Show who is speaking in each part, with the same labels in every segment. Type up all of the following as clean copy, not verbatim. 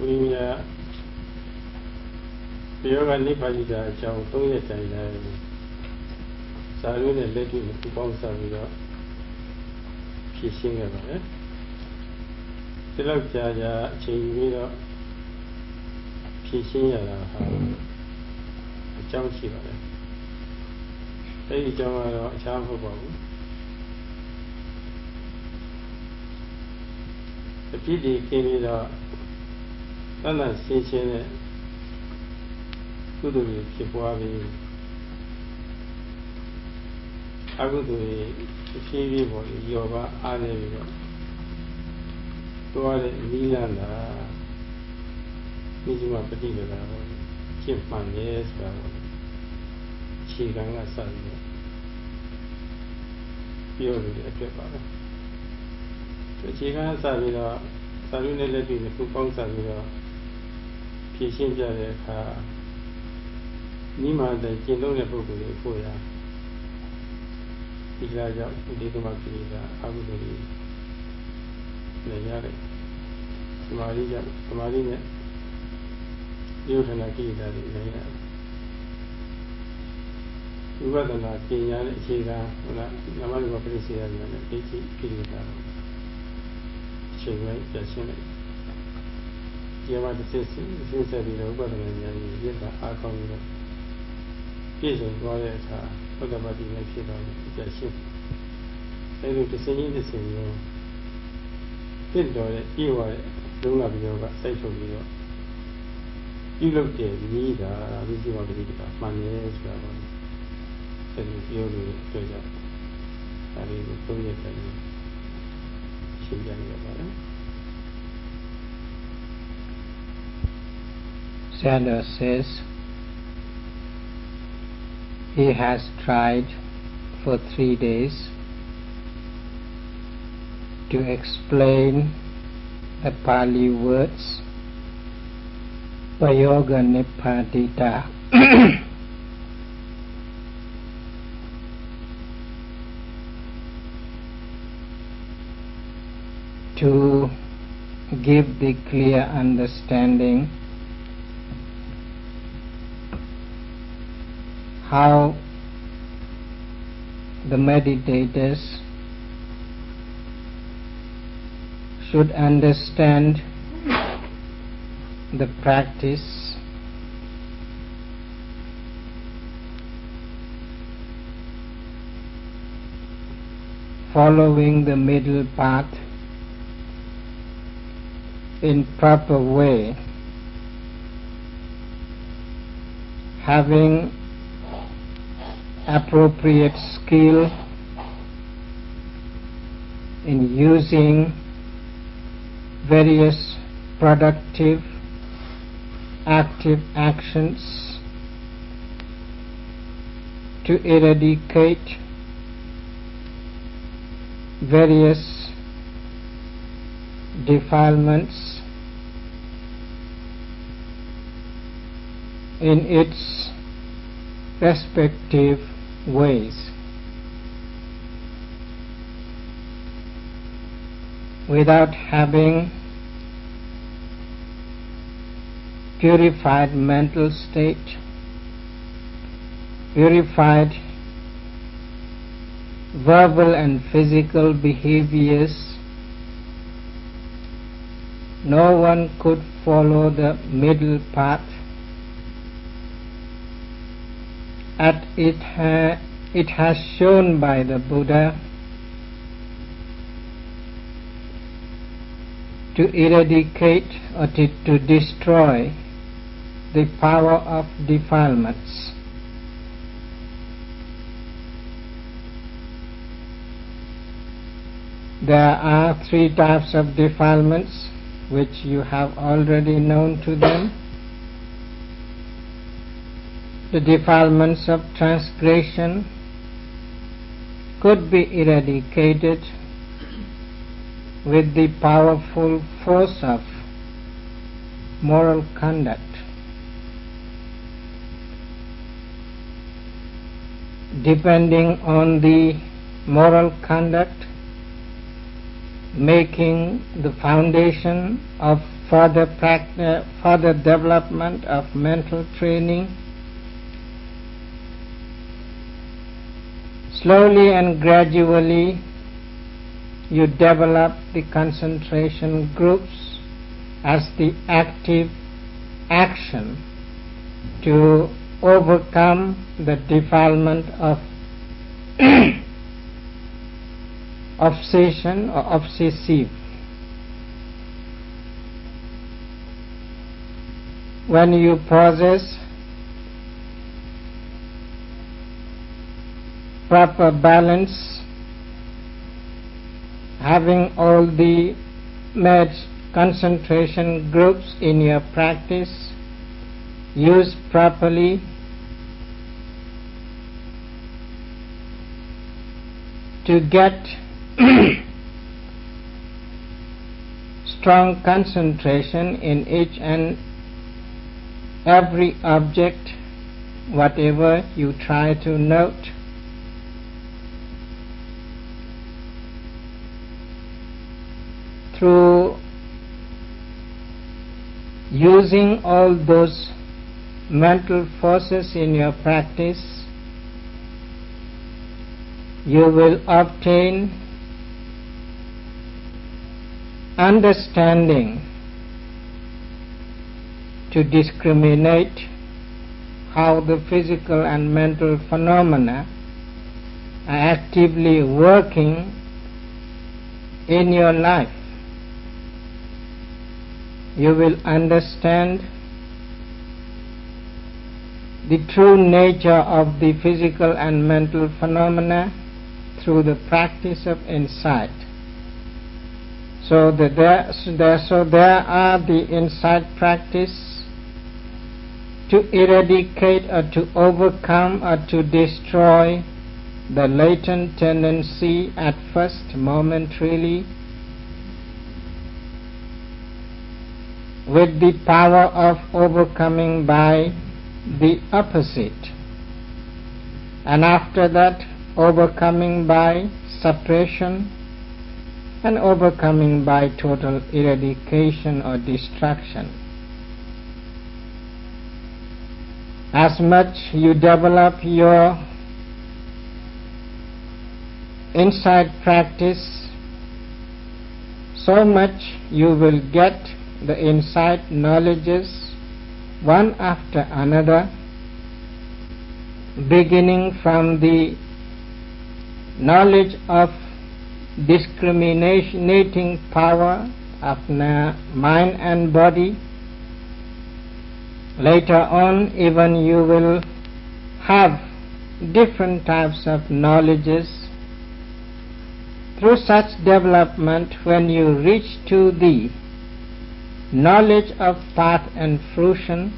Speaker 1: Buddha Yoga Nipajita Chao Toya China Sarun and Lady Pongsa Vida Kissing about it. Tilakja Ching Kissing a Chao Chiva. They Jama Champo. The PD came in the Lana Station. Good to keep walking. I go to the TV for yoga, Ane, to all the Nilanda, Nijima particular, Chip Man, yes, Chiganga Sun, purely a paper. The Chiganga Savida, Saluna Lady, the Pupong Savida, Kishinja, Nima the Kindle book for ya. Ilaja, Udimaki, Abu Dhabi, Nayare, Somalia, Yutanaki, that is Nayare. You got the Kenya, Chiga, Namaka Prisia, and Kilita. Chigway, Yashin. Yamata since I did over and Yeta Akon. Piece of water, what about the next year? Ship. I look to sing in the same. Didn't do it, you are doing up yoga, sexual yoga. You looked at me, the you want to read about money as well. Then you do it. I will go yet. She's getting about it.
Speaker 2: Sanders says, he has tried for 3 days to explain the Pali words Vayoga Nipatita to give the clear understanding how the meditators should understand the practice following the middle path in proper way, having appropriate skill in using various productive active actions to eradicate various defilements in its respective ways, without having purified mental state, purified verbal and physical behaviors. No one could follow the middle path. It has shown by the Buddha to eradicate or to destroy the power of defilements. There are 3 types of defilements which you have already known to them. The defilements of transgression could be eradicated with the powerful force of moral conduct. Depending on the moral conduct, making the foundation of further development of mental training. Slowly and gradually you develop the concentration groups as the active action to overcome the defilement of obsession or obsessive. When you possess proper balance, having all the concentration groups in your practice used properly, to get strong concentration in each and every object, whatever you try to note. Through using all those mental forces in your practice, you will obtain understanding to discriminate how the physical and mental phenomena are actively working in your life. You will understand the true nature of the physical and mental phenomena through the practice of insight. So there are the insight practice to eradicate or to overcome or to destroy the latent tendency at first momentarily, with the power of overcoming by the opposite, and after that overcoming by suppression, and overcoming by total eradication or destruction. As much you develop your insight practice, so much you will get the insight knowledges one after another, beginning from the knowledge of discriminating power of mind and body. Later on, even you will have different types of knowledges. Through such development, when you reach to the knowledge of path and fruition,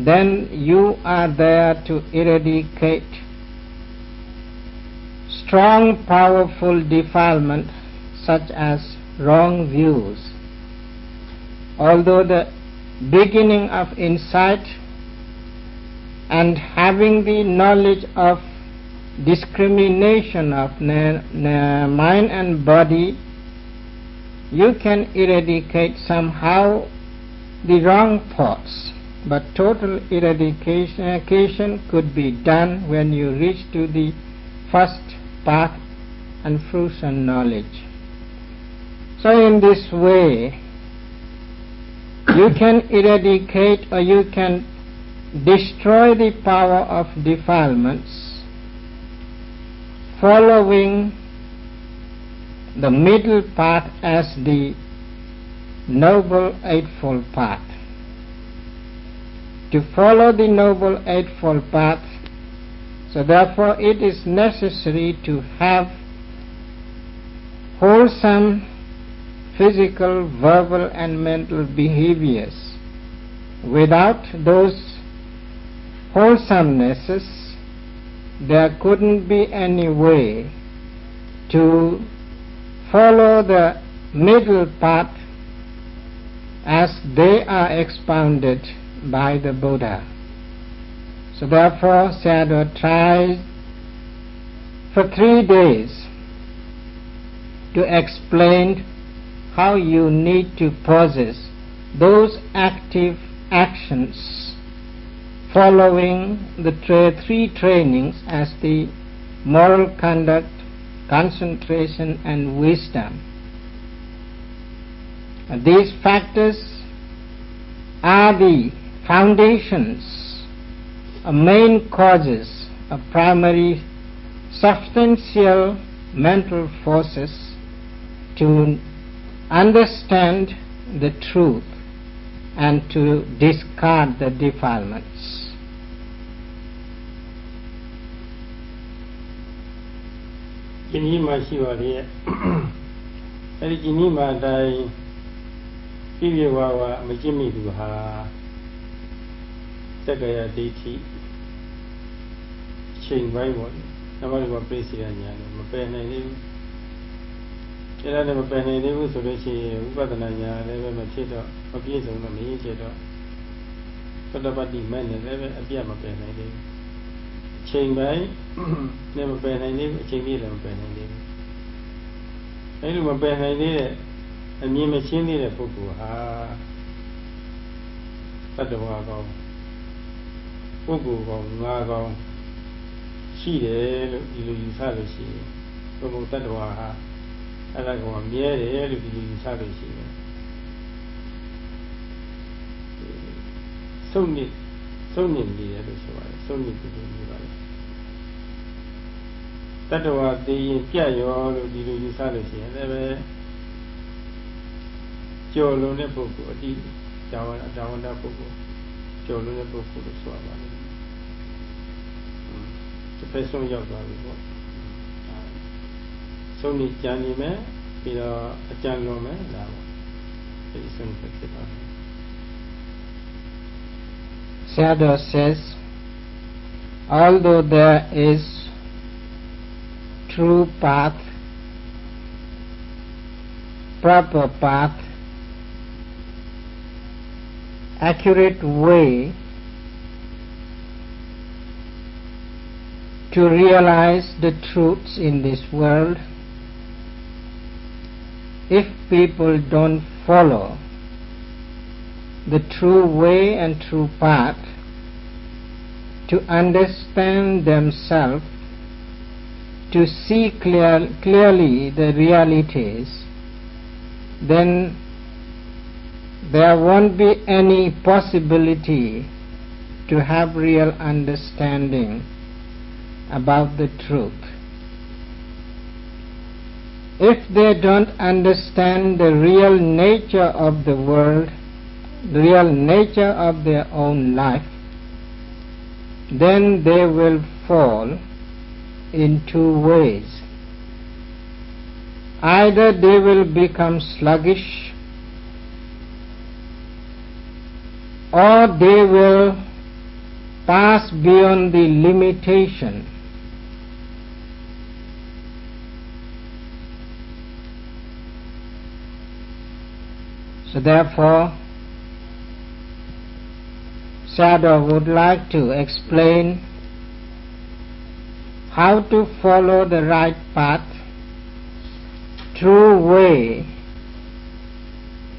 Speaker 2: then you are there to eradicate strong, powerful defilement such as wrong views. Although the beginning of insight and having the knowledge of discrimination of mind and body, you can eradicate somehow the wrong thoughts, but total eradication could be done when you reach to the first path and fruition knowledge. So in this way, you can eradicate or you can destroy the power of defilements following the middle path as the Noble Eightfold Path. To follow the Noble Eightfold Path, so therefore it is necessary to have wholesome physical, verbal and mental behaviors. Without those wholesomenesses, there couldn't be any way to follow the middle path as they are expounded by the Buddha. So therefore Sayadaw tried for 3 days to explain how you need to possess those active actions following the three trainings as the moral conduct, concentration and wisdom. These factors are the foundations, main causes of primary substantial mental forces to understand the truth and to discard the defilements.
Speaker 1: ဒီနည်းမှာရှိပါလေအဲ့ဒီဒီနည်းမှာအတိုင်းပြည့်ပြည့်ဝဝမကျင့်မိသူဟာသက္ကရာဒိဋ္ဌိချိန်ပိုင်းပေါ့လေ။နောက်တစ်ခါပြည့်စည်တဲ့ဉာဏ်နဲ့မပယ်နိုင်သေးဘူး။အဲ့ဒါနဲ့မပယ်နိုင်သေးဘူးဆိုလို့ရှိရင်ဝိပဿနာဉာဏ်လည်းပဲမဖြစ်တော့မပြည့်စုံတော့မရင်းဖြစ်တော့သတ္တပတ္တိမဲ့နဲ့လည်းပဲအပြတ်မပယ်နိုင်သေးဘူး။ချိန်ပိုင်းနဲ့မပယ်နိုင်သေးဘူးအချိန်ပြည့်လည်းမပယ်နိုင်သေးဘူး။အဲ့လိုမပယ်နိုင်သေးတဲ့အမြင်မရှင်းသေးတဲ့ပုဂ္ဂိုလ်ဟာတတ္တဝါကောင်ပုဂ္ဂိုလ်ကောင်ငါကောင်ရှိတယ်လို့ဒီလိုယူဆလို့ရှိရင်ပုဂ္ဂိုလ်တတ္တဝါဟာအဲ့ဒါကောင်မြဲတယ်လို့ဒီလိုယူဆလို့ရှိရင်ဆုံးနေနေတယ်လို့ဆိုပါတယ်ဆုံးနေတယ်လို့ပြောပါတယ်တတ္တဝါသိရင်ပြတ်ရောလို့ဒီလိုယူဆလို့ရှိရင်လည်းပဲကျော်လုံးတဲ့ပုဂ္ဂိုလ်အတိတာဝန်တာပုဂ္ဂိုလ်ကျော်လုံးတဲ့ပုဂ္ဂိုလ်လို့ဆိုရပါတယ်တစ်ဖက်ဆုံးရောက်သွားပြီပေါ့ဆုံးနေကြံနေမယ်ပြီးတော့အကြံလွန်မယ်ဒါပေါ့ဒီဆုံးဖြစ်သွားတယ်
Speaker 2: Sayadaw says, although there is true path, proper path, accurate way to realize the truths in this world, if people don't follow the true way and true path to understand themselves, to see clearly the realities, then there won't be any possibility to have real understanding about the truth. If they don't understand the real nature of the world, the real nature of their own life, then they will fall in two ways. Either they will become sluggish, or they will pass beyond the limitation. So therefore, Sayadaw would like to explain how to follow the right path, true way,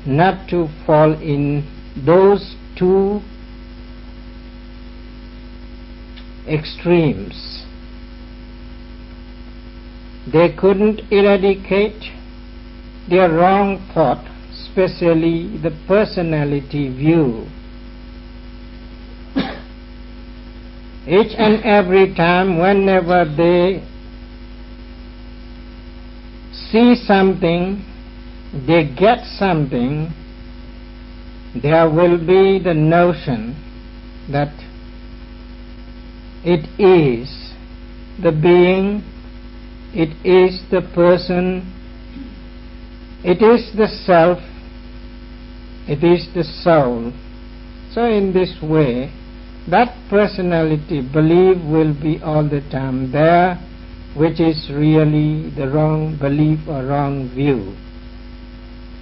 Speaker 2: not to fall in those two extremes. They couldn't eradicate their wrong thought, especially the personality view. Each and every time, whenever they see something, they get something, there will be the notion that it is the being, it is the person, it is the self, it is the soul. So in this way, that personality belief will be all the time there, which is really the wrong belief or wrong view.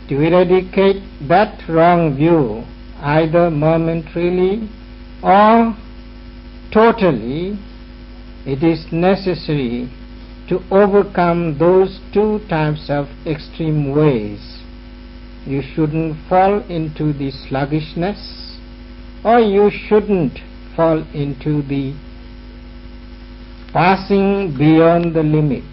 Speaker 2: To eradicate that wrong view, either momentarily or totally, it is necessary to overcome those two types of extreme ways. you shouldn't fall into the sluggishness, or you shouldn't fall into the passing beyond the limit.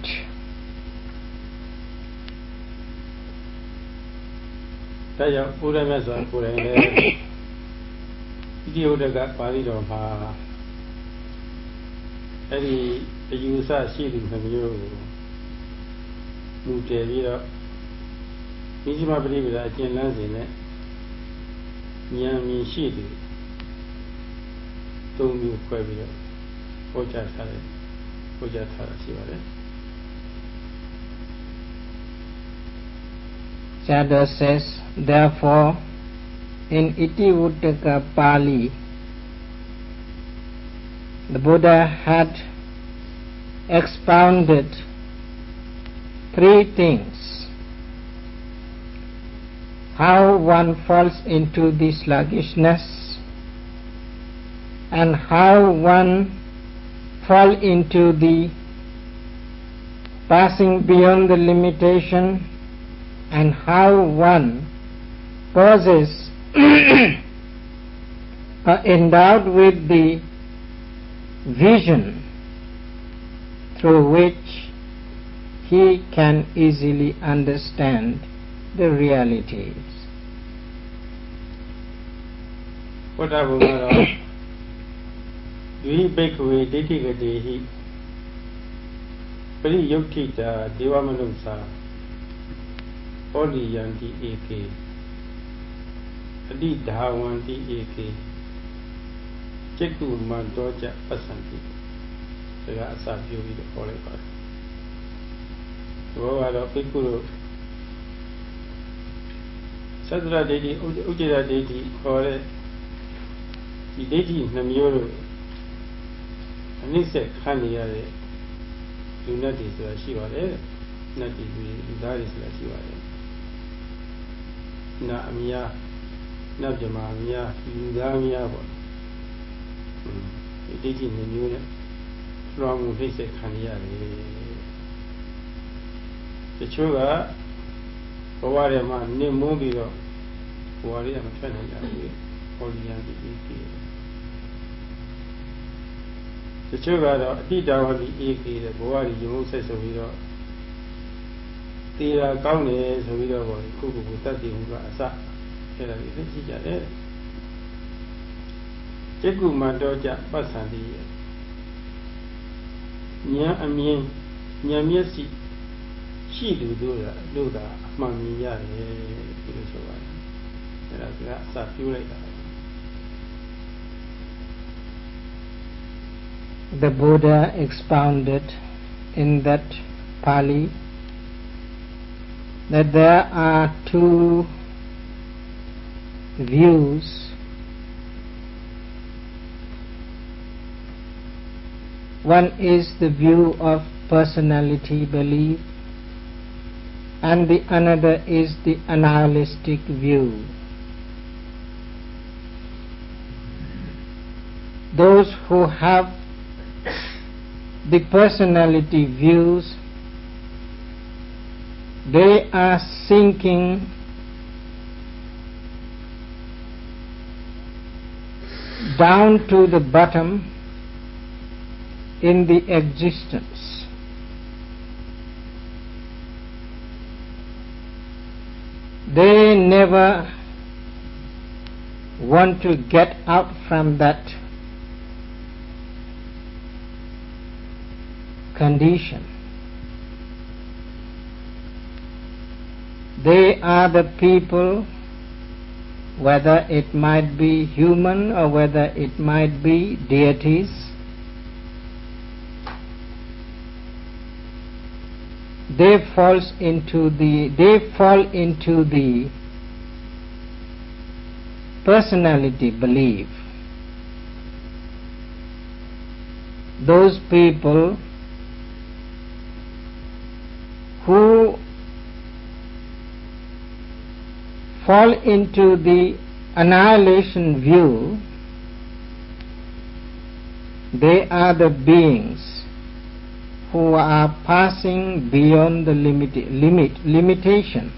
Speaker 1: That's why Buddha Master put in there. Idiota Pali don't have any user shielding from you. Mutevira. Nijima believe that I can learn in it. Yami shielding. Don't you quite be Oja Tare. Oja Tara Shivare.
Speaker 2: Sayadaw says, therefore, in Itivuttaka Pali, the Buddha had expounded 3 things: how one falls into the sluggishness, and how one falls into the passing beyond the limitation, and how one possesses endowed with the vision through which he can easily understand the realities.
Speaker 1: What I will we make away Diti Pari Yukita Devamanumsa Odi Yanti Eke Adi Dhawanti Eke Cheku Mandoja Pasanti. So that's a few with the Polypar. So I don't think Sadra Dedi Ujira Dedi or the Dedi Namuro and he said Hania do not is the Shiva there, not is that is the Shiva there. Na Amia, Nabjamamia, Udamia. Dedi Namura from his Hania. The Chuga, Warrior man, name Mobile, Warrior Maternity, or the Yanti. The Chuga, Dida was the Eki, the Boari, you says of it all. The County, so we don't want Kuku, Tati, Sa, Teja. Cheku Mandoja, Pasandi. Nya Amien, Nyamiasi. She do that, Mamma, that's a few later.
Speaker 2: The Buddha expounded in that Pali that there are 2 views. One is the view of personality belief, and the another is the nihilistic view. Those who have the personality views, they are sinking down to the bottom in the existence. They never want to get out from that condition. They are the people, whether it might be human or whether it might be deities, they fall into the personality belief. Those people who fall into the annihilation view, they are the beings who are passing beyond the limitation.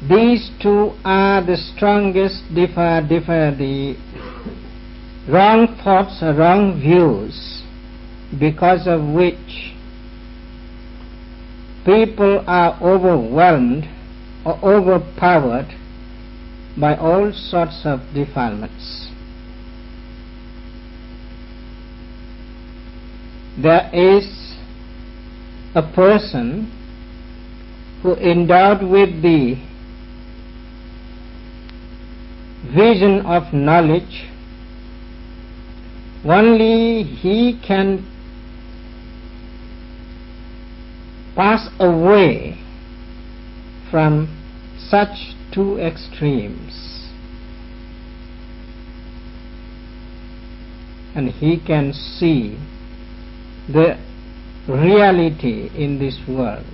Speaker 2: these two are the strongest the wrong thoughts or wrong views, because of which people are overwhelmed or overpowered by all sorts of defilements. There is a person who endowed with the vision of knowledge, only he can pass away from such two extremes, and he can see the reality in this world.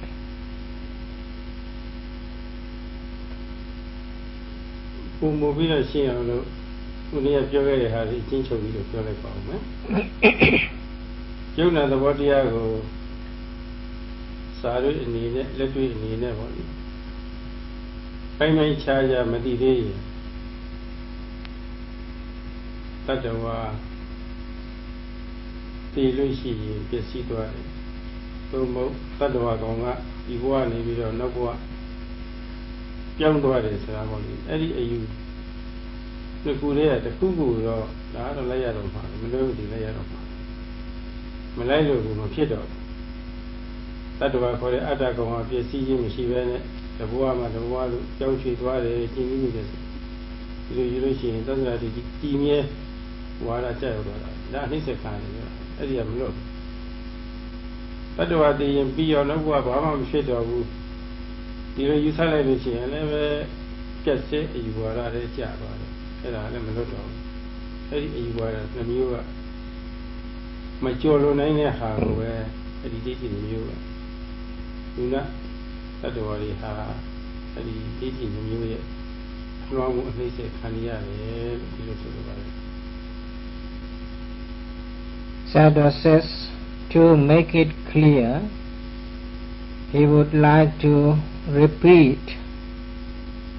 Speaker 2: Sayadaw says, to make it clear, he would like to repeat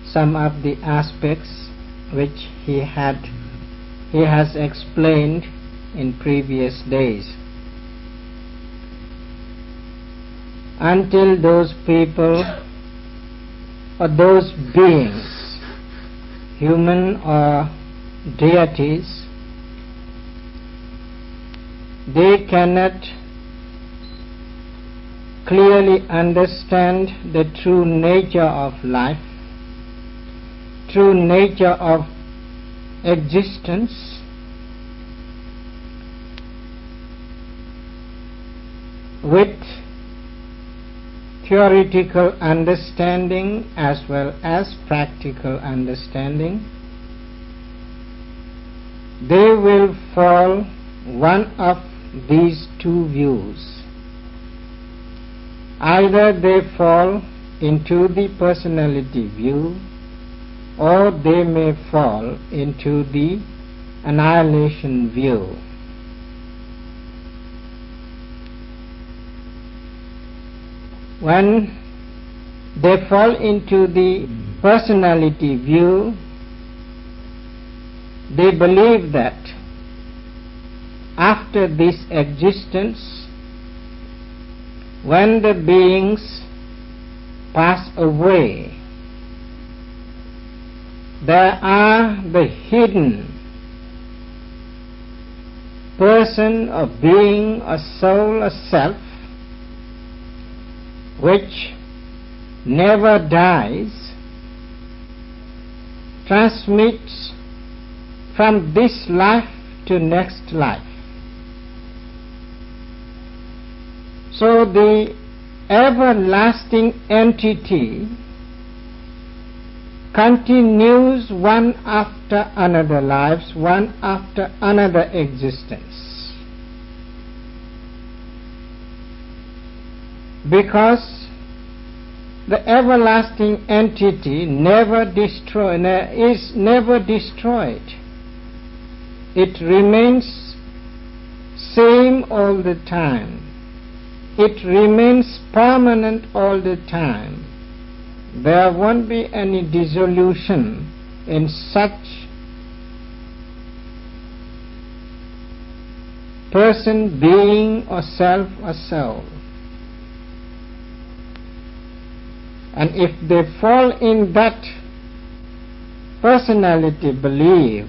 Speaker 2: some of the aspects which he has explained in previous days. Until those people or those beings, human or deities, they cannot clearly understand the true nature of life, true nature of existence, with theoretical understanding as well as practical understanding, they will fall one of these two views. Either they fall into the personality view, or they may fall into the annihilation view. When they fall into the personality view, they believe that after this existence, when the beings pass away, there are the hidden person or being or soul or self which never dies, transmits from this life to next life. So the everlasting entity continues one after another lives, one after another existence. Because the everlasting entity is never destroyed. It remains same all the time. It remains permanent all the time. there won't be any dissolution in such person, being, or self, or soul. And if they fall in that personality belief,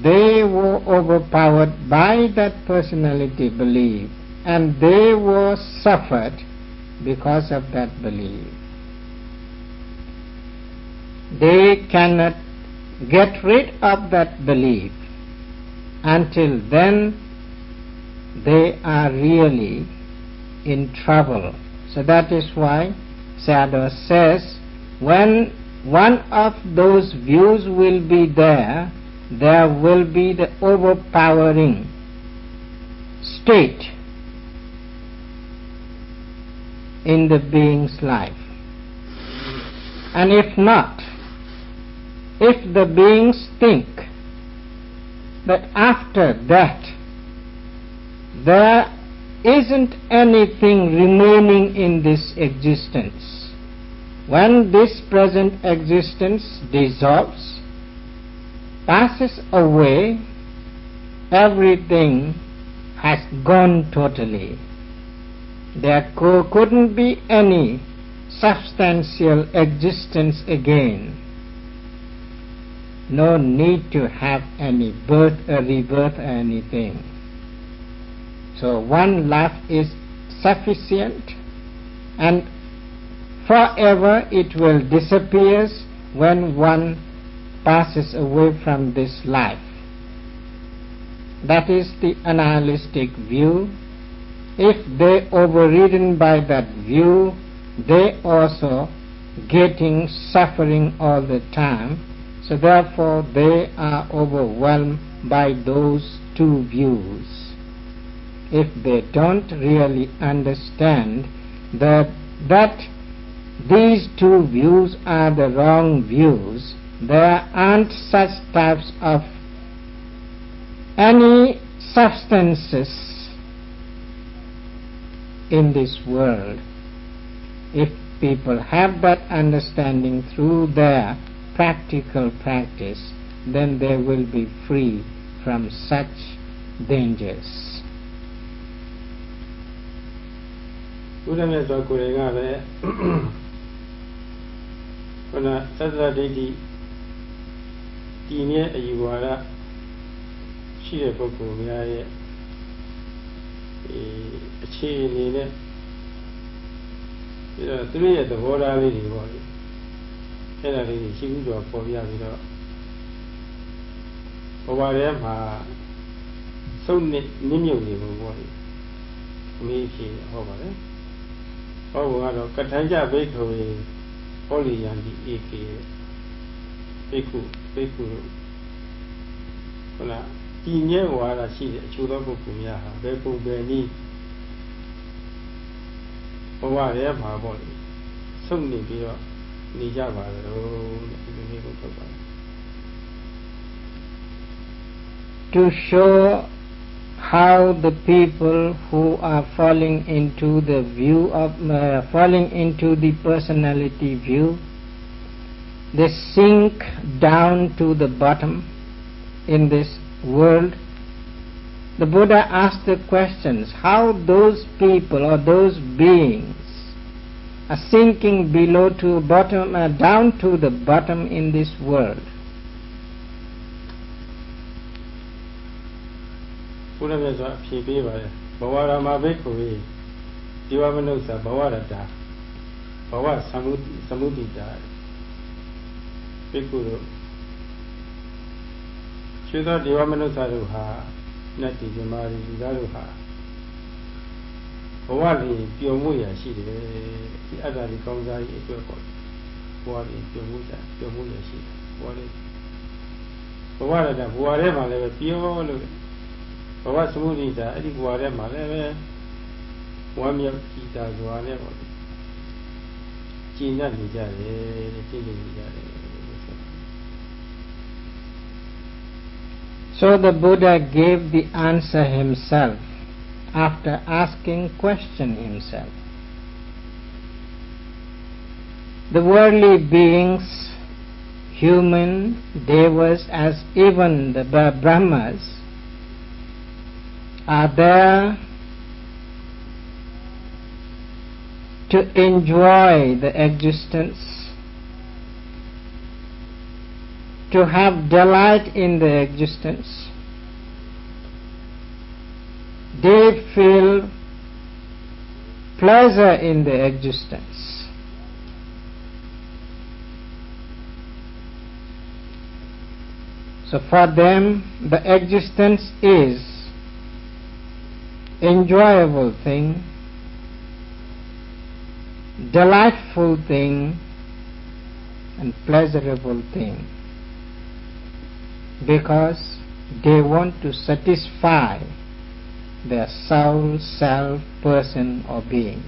Speaker 2: they were overpowered by that personality belief, and they were suffered because of that belief. They cannot get rid of that belief. Until then, they are really in trouble. So that is why Sayadaw says, when one of those views will be there, there will be the overpowering state in the being's life. And if not, if the beings think that after that there isn't anything remaining in this existence, when this present existence dissolves, passes away, everything has gone totally. There couldn't be any substantial existence again. No need to have any birth or rebirth or anything. So one life is sufficient, and forever it will disappear when one passes away from this life. That is the nihilistic view. If they overridden by that view, they also getting suffering all the time. So therefore they are overwhelmed by those two views. If they don't really understand that these two views are the wrong views, there aren't such types of any substances in this world. If people have that understanding through their practical practice, then they will be free from such dangers.
Speaker 1: ဘုရားမြတ်စွာကိုယ်တိုင်ကလည်းခုနသတ္တဒိဋ္ဌိတည်မြဲအယူဝါဒရှိတဲ့ပုဂ္ဂိုလ်များရဲ့အခြေအနေနဲ့ပြီးတော့သူရဲ့သဘောထားလေးတွေပေါ့လေအဲ့ဒါလေးတွေရှိပြီးတော့ပေါ်ပြပြီးတော့ဘဝထဲမှာစုံနစ်မြုပ်နေပုံပေါ့လေအမေးဖြေဟောပါလေဟောကတော့ကထိုင်ကြဘိက္ခုဟောလီယံဒီဧကေဘိက္ခုခုနတည်မြဲဝါဒရှိတဲ့အချို့သောပုဂ္ဂိုလ်များဟာဘယ်ပုံပဲနည်းဘဝထဲမှာပေါ့လေစုံနေပြီးတော့နေကြပါတော့ဒီလိုမျိုးကိုထုတ်ပါတယ်
Speaker 2: To show how the people who are falling into the view of falling into the personality view, they sink down to the bottom in this world. The Buddha asked the questions how those people or those beings are sinking below to bottom, down to the bottom in this world. ဘုရားမြတ်စွာဖြေပေးပါတယ်ဘဝရမဘိက္ခုေဒီဝမနုဿဘဝရတာဘဝသမုဒိတာဘိက္ခုတို့ရှိသောဒီဝမနုဿတို့ဟာနတ်တိဇမာရီလူသားတို့ဟာဘဝလေးပျော်မှုရရှိတယ်ဒီအတ္တလေးကောင်းစားရေးအတွက်ပေါ့ဘဝလေးပျော်မှုရရှိတယ်ဘဝလေးဘဝရတာဘဝထဲမှာလည်းပျော်လို့ ဘဝသမုဒိတာအဲ့ဒီဘဝထဲမှာလည်းပဲဝမ်းမြောက်ကြည်သာစွာနဲ့ပေါ့ကျင့်ကြနေကြတယ်ကျင့်နေကြတယ် So the Buddha gave the answer himself after asking question himself. the worldly beings, human, devas, as even the Brahmas, are there to enjoy the existence, to have delight in the existence. They feel pleasure in the existence. So for them, the existence is enjoyable thing, delightful thing, and pleasurable thing, because they want to satisfy their soul, self, person or being.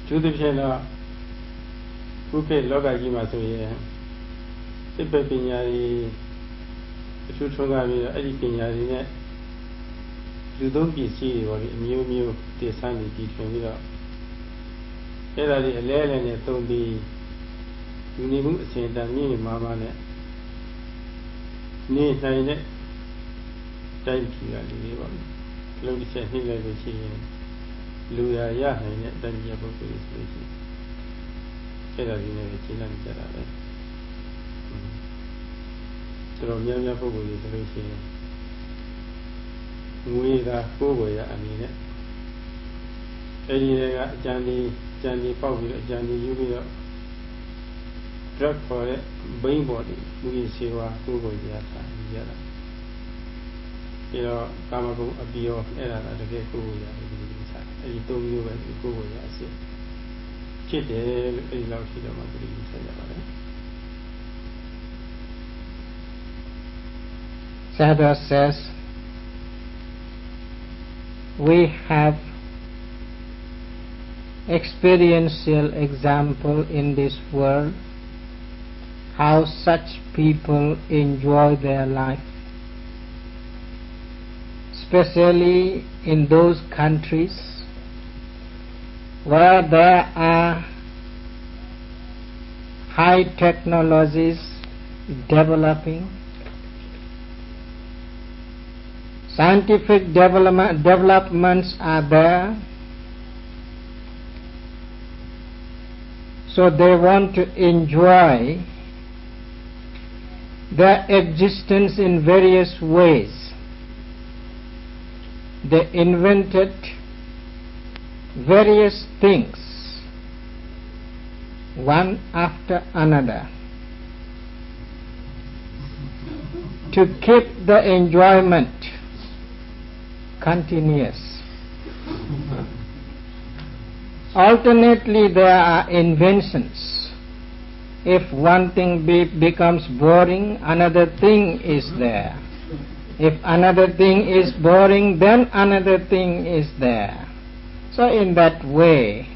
Speaker 1: ကျူးသဖြင့်တော့ခုခေတ်လောကကြီးမှာဆိုရင်စိတ်ပညာတွေအထူးထွန်းကားပြီးတော့အဲ့ဒီပညာတွေနဲ့လူသုံးပစ္စည်းတွေပေါ့လေအမျိုးမျိုးတည်ဆန်းနေပြီးထွင်ပြီးတော့အဲ့ဒါတွေအလဲအလဲနဲ့သုံးပြီးလူနေမှုအစဉ်အတန်မြင့်နေမှာနဲ့နေနိုင်တဲ့တိုင်းပြည်ကလူတွေပေါ့လေအလုံးတစ်ချက်နှိမ့်လိုက်လို့ရှိရင်လူရရနိုင်တဲ့တိုင်းပြည်ပုဂ္ဂိုလ်တွေဆိုလို့ရှိရင်အဲ့ဒါဒီနဲ့ရှင်းနေကြတာပဲတော်တော်များများပုဂ္ဂိုလ်တွေဆိုလို့ရှိရင်ငွေသာကိုယ်ဝယ်ရအနေနဲ့အဲ့ဒီတွေကအကြံဒီပေါက်ပြီးတော့အကြံဒီယူပြီးတော့ drug ခေါ်တဲ့ဘိန်းပေါ်တွေလူကြီးစေဝါကိုယ်ကိုယ်ရတာရတာပြီးတော့ကာမဂုဏ်အပီရောအဲ့ဒါကတကယ်ကိုယ်ကိုယ်ရတယ်ဒီလိုစားအဲ့ဒီသုံးမျိုးပဲကိုယ်ကိုယ်ရအစစ်ဖြစ်တယ်လို့အဲ့ဒီလောက်ရှိတော့မှဒီလိုဆက်ရပါတယ်
Speaker 2: Sadhu says, we have experiential example in this world how such people enjoy their life, especially in those countries where there are high technologies developing, scientific developments are there, so they want to enjoy their existence in various ways. They invented various things, one after another, to keep the enjoyment continuous. Alternately there are inventions. If one thing becomes boring, another thing is there. If another thing is boring, then another thing is there. So in that way,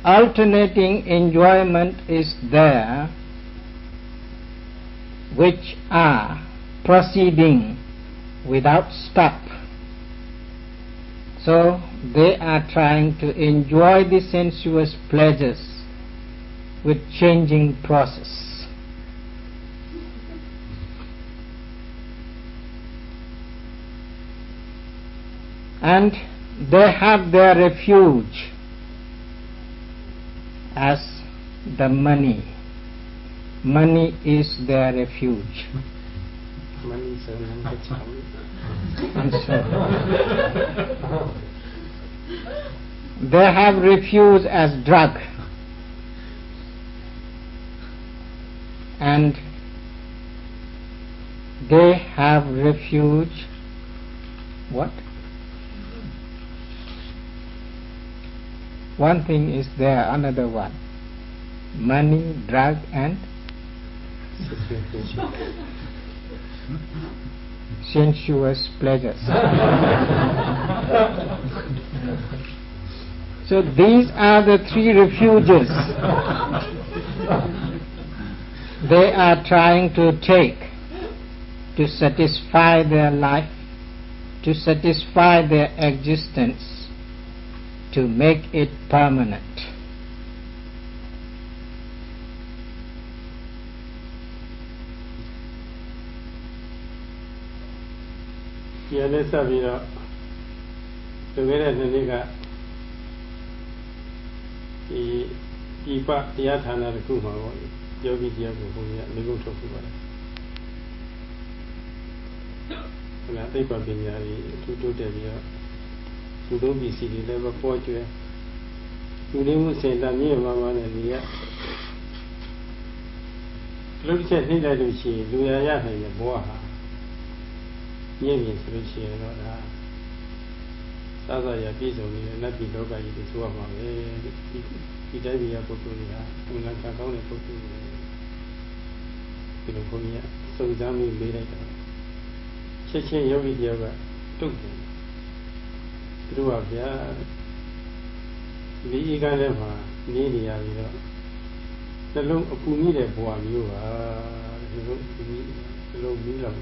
Speaker 2: alternating enjoyment is there, which are proceeding without stop. So they are trying to enjoy the sensuous pleasures with changing process. And they have their refuge as the money. Money is their refuge.
Speaker 1: Money is
Speaker 2: And so they have refuge as drug, and they have refuge what? One thing is there, another one. Money, drug and sensuous pleasures. So these are the three refuges they are trying to take to satisfy their life, to satisfy their existence, to make it permanent.
Speaker 1: Yeah, let's have it up. The way that the nigga the part the Athana the Kuma Yogi Diago, they go to Kuba. And I think I've been to do the to don't be silly, never point you. You didn't say that near Mamma and the look at me that she, Luya and the Boha. Yemi solution or that. Sasa piece of me, not be local, it is one of it. It be a popular, and like a county popular. So Zami made it. Chechen Yogi Yoga took them. Through up there, the Iganema, Nidia, the low of Punida Boam, you are the low Mila.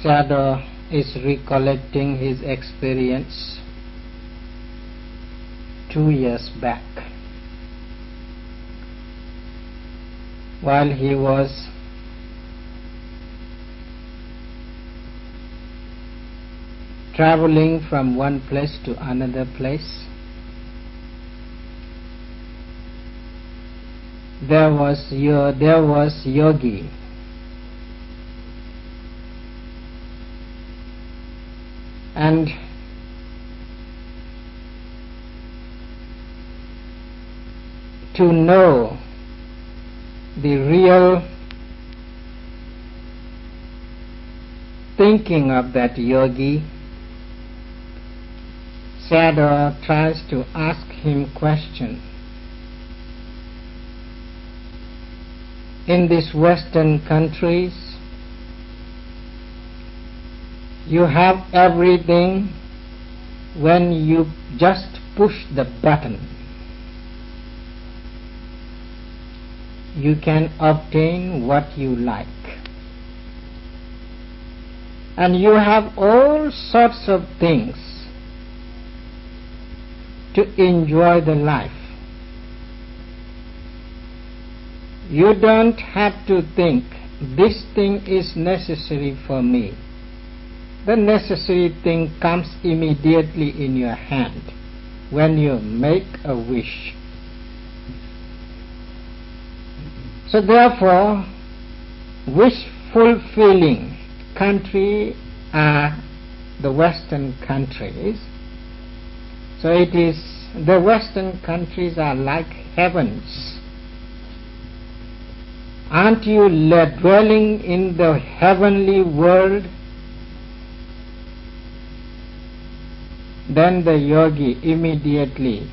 Speaker 2: Sayadaw is recollecting his experience 2 years back while he was traveling from one place to another place. There was Yogi, and to know the real thinking of that Yogi, Sayadaw tries to ask him questions. In these Western countries, you have everything when you just push the button. You can obtain what you like. And you have all sorts of things to enjoy the life. You don't have to think, this thing is necessary for me. The necessary thing comes immediately in your hand when you make a wish. So therefore, wish-fulfilling country are the Western countries. So it is, the Western countries are like heavens. Aren't you dwelling in the heavenly world? Then the yogi immediately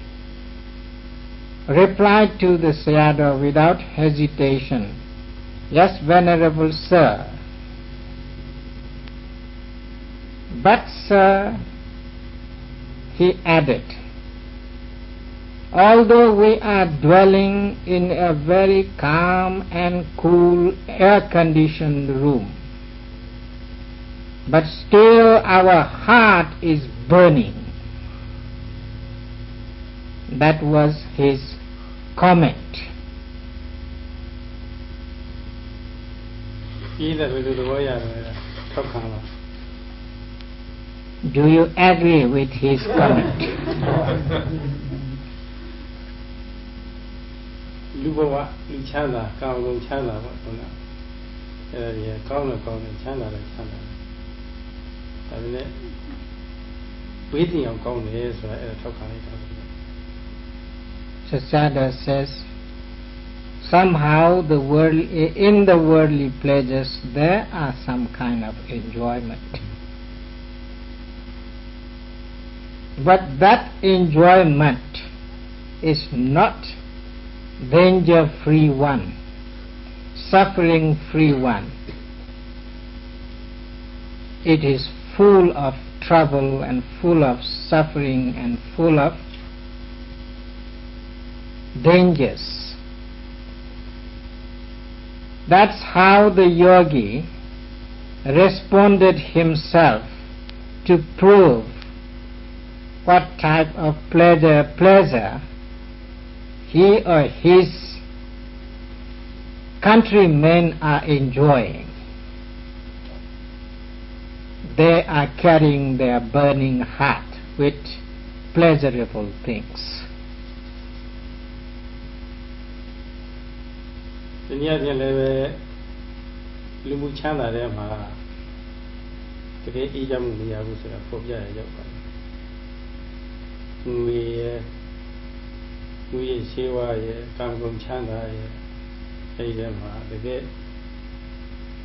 Speaker 2: replied to the Sayadaw without hesitation, "Yes, Venerable Sir. But sir," he added, "although we are dwelling in a very calm and cool air-conditioned room, but still our heart is burning." That was his comment. Do you agree with his comment? So Sayadaw says, somehow in the worldly pleasures there are some kind of enjoyment. But that enjoyment is not danger-free one, suffering-free one. It is full of trouble and full of suffering and full of dangers. That's how the yogi responded himself to prove what type of pleasure he or his countrymen are enjoying. They are carrying their burning heart with pleasurable things.
Speaker 1: ဒီနေ့ချင်းလည်းပဲလူမှုချမ်းသာတဲ့မှာတကယ်အေးချမ်းမှုမရဘူးဆိုတာဖော်ပြရရောက်ပါတယ်။ငွေရရှိဝါရကာမဂုဏ်ချမ်းသာရအဲဒီထဲမှာတကယ်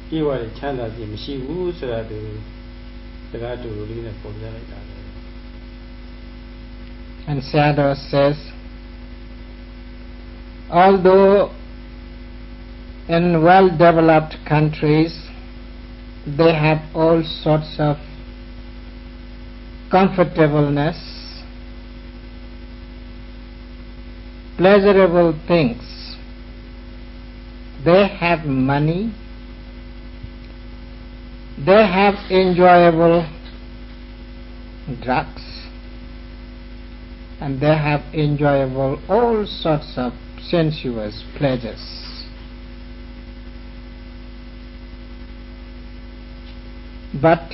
Speaker 1: ပြေဝရချမ်းသာခြင်းမရှိဘူးဆိုတာသူစကားတူတူလေးနဲ့ဖော်ပြလိုက်တာပဲ။
Speaker 2: And Sayadaw says, although in well-developed countries they have all sorts of comfortableness, pleasurable things, they have money, they have enjoyable drugs, and they have enjoyable all sorts of sensuous pleasures. But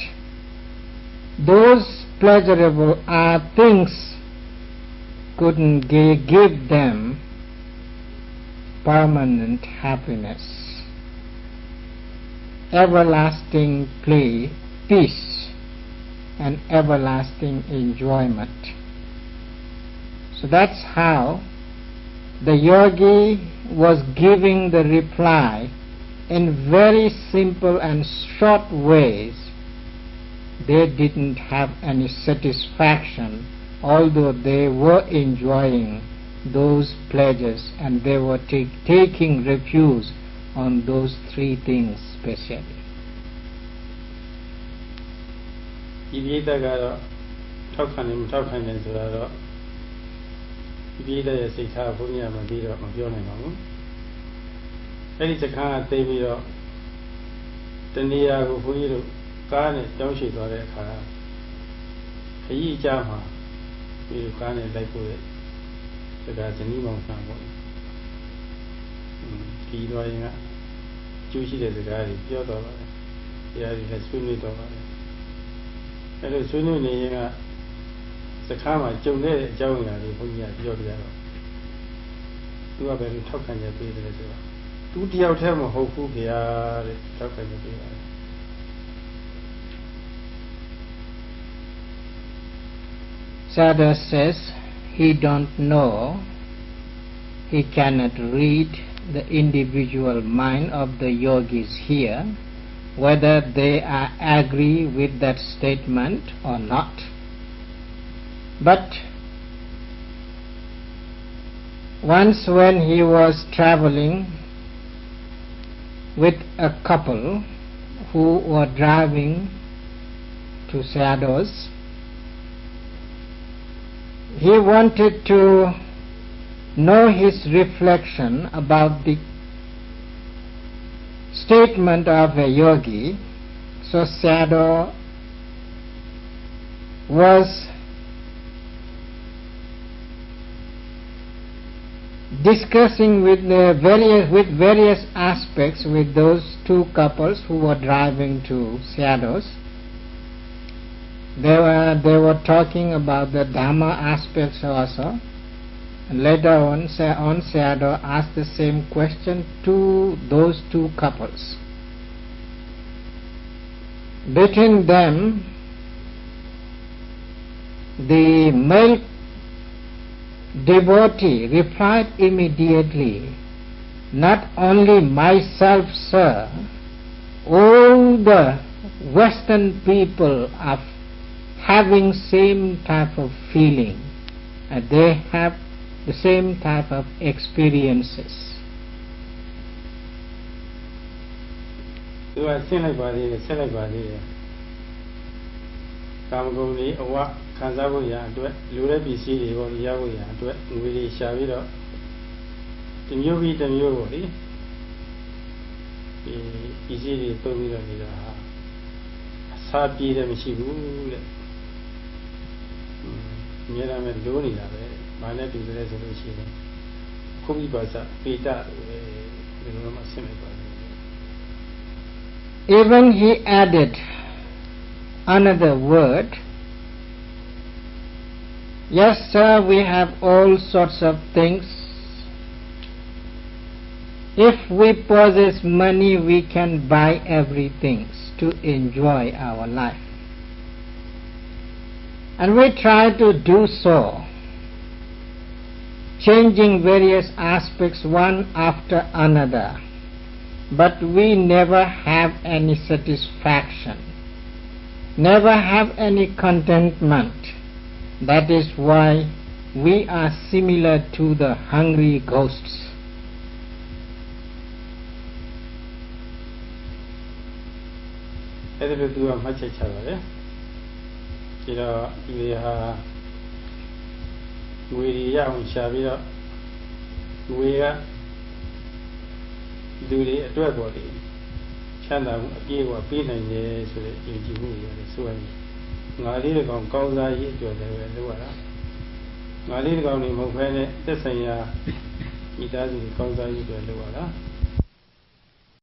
Speaker 2: those pleasurable things couldn't give them permanent happiness, everlasting peace, and everlasting enjoyment. So that's how the yogi was giving the reply in very simple and short ways. They didn't have any satisfaction, although they were enjoying those pleasures and they were taking refuge on those three things specially.
Speaker 1: ဒီပြိတ္တကတော့ထောက်ခံနေမထောက်ခံနေဆိုတာတော့ဒီပြိတ္တရဲ့စိတ်ထားဘုန်းကြီးကမပြီးတော့မပြောနိုင်ပါဘူး။အဲဒီစကားကသိပြီးတော့တဏှာကိုဘုန်းကြီးတို့ကားနဲ့ကြောင်းရှိသွားတဲ့အခါခရီးကြားမှာဒီကားနဲ့လိုက်ပို့တဲ့စကားဇနီးမောင်ဆန်းပေါ့ဒီတော့ရင်ကကျူးရှိတဲ့စကားတွေပြောတော့ပါတယ်တရားတွေလည်းဆွေးနွေးတော့ပါတယ်အဲလိုဆွေးနွေးနေရင်ကစကားမှာကြုံတဲ့အကြောင်းအရာတွေဘုန်းကြီးကပြောပြတော့သူကပဲထောက်ခံချက်ပေးတယ်ဆိုတော့သူတယောက်တည်းမဟုတ်ဘူးခင်ဗျာတဲ့ထောက်ခံချက်ပေးပါတယ်
Speaker 2: Sayadaw says he don't know, he cannot read the individual mind of the yogis here, whether they are agree with that statement or not. But once when he was traveling with a couple who were driving to Sayadaw's, he wanted to know his reflection about the statement of a yogi. So Sayadaw was discussing with various aspects with those two couples who were driving to Sayadaw's. They were talking about the Dhamma aspects also. And later on Sayadaw asked the same question to those two couples. Between them, the male devotee replied immediately, "Not only myself, sir, all the Western people are having same type of feeling, and they have the same type of experiences."
Speaker 1: သူကဆင်းလိုက်ပါသေးတယ်ဆက်လိုက်ပါသေးတယ်ကာမဂုဏ်တွေအဝခံစားဖို့ရအတွက်လူတဲ့ပစ္စည်းတွေပေါ်ရဖို့ရအတွက်ငွေတွေရှာပြီးတော့ဒီမျိုးပြီးတစ်မျိုးပေါ့လေဒီပစ္စည်းတွေသုံးပြီးတော့နေတာဟာ ထားပြေးတယ်မရှိဘူးတဲ့အများအားဖြင့်လိုးနေတာပဲဘာနဲ့တူတယ်ဆိုလို့ရှိရင်ခုမိပါစပေတပဲဒီလိုမှဆင်လိုက်ပါတယ်
Speaker 2: Even he added another word. Yes, sir, we have all sorts of things. If we possess money, we can buy everything to enjoy our life. And we try to do so, changing various aspects one after another. But we never have any satisfaction, never have any contentment. That is why we are similar to the hungry ghosts.
Speaker 1: အဲ့ဒါလိုသူကမှတ်ချက်ချပါတယ်ဒီတော့ဒီဟာငွေရအောင်ရှာပြီးတော့ငွေကလူတွေအတွက်ပေါ်တယ်ချမ်းသာမှုအပြည့်အဝပေးနိုင်တယ်ဆိုတဲ့ယုံကြည်မှုရတယ်ဆိုရင်ငါလေးတကောင်ကောင်းစားရေးအတွက်လည်းပဲလုပ်ရတာငါလေးတကောင်နေမဟုတ်ဘဲနဲ့သက်ဆိုင်ရာမိသားစုကောင်းစားရေးအတွက်လုပ်ရတာ